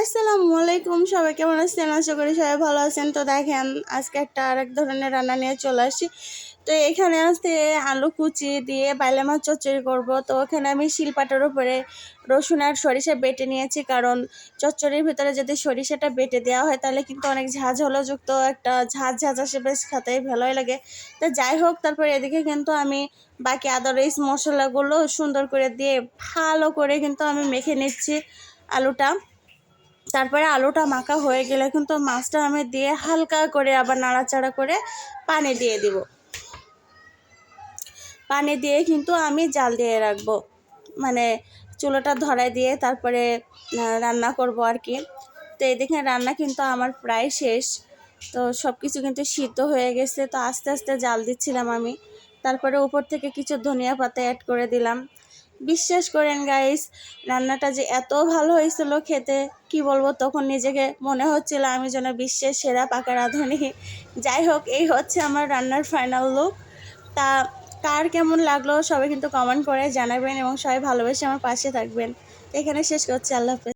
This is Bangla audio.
আসসালামু আলাইকুম, সবাই কেমন আছেন? আশা করি সবাই ভালো আছেন। তো দেখেন আজকে একটা আরেক ধরনের রান্না নিয়ে চলে আসছি। তো এখানে আছে আলু কুচি দিয়ে বাইলা মাছ চচ্চড়ি করব। তো ওখানে আমি শিলপাটার উপরে রসুন আর সরিষা বেটে নিয়েছি, কারণ চচ্চড়ির ভিতরে যদি সরিষাটা বেটে দেওয়া হয় তাহলে কিন্তু অনেক ঝাঁঝালোযুক্ত একটা ঝাঁঝ আসে, বেশ খেতে ভালোই লাগে। তো যাই হোক, তারপর এদিকে কিন্তু আমি বাকি আদারওয়াইজ মশলাগুলো সুন্দর করে দিয়ে ভালো করে কিন্তু আমি মেখে নিচ্ছি আলুটা। তারপরে আলুটা মাখা হয়ে গেলে কিন্তু মাছটা আমি দিয়ে হালকা করে আবার নাড়াচাড়া করে পানি দিয়ে দিব। পানি দিয়ে কিন্তু আমি জাল দিয়ে রাখবো, মানে চুলোটা ধরায় দিয়ে তারপরে রান্না করব আর কি। তো এদিকে রান্না কিন্তু আমার প্রায় শেষ। তো সব কিছু কিন্তু সিদ্ধ হয়ে গেছে। তো আস্তে আস্তে জাল দিচ্ছিলাম আমি। তারপরে উপর থেকে কিছু ধনিয়া পাতা অ্যাড করে দিলাম। বিশ্বাস করেন গাইস, রান্নাটা যে এত ভালো হয়েছিল খেতে, কি বলবো, তখন নিজেকে মনে হচ্ছিল আমি যেন বিশ্বের সেরা পাকা রাঁধুনি। যাই হোক, এই হচ্ছে আমার রান্নার ফাইনাল লুক। তা কার কেমন লাগলো সবাই কিন্তু কমেন্ট করে জানাবেন এবং সবাই ভালোবেসে আমার পাশে থাকবেন। এখানে শেষ করছি। আল্লাহ হাফেজ।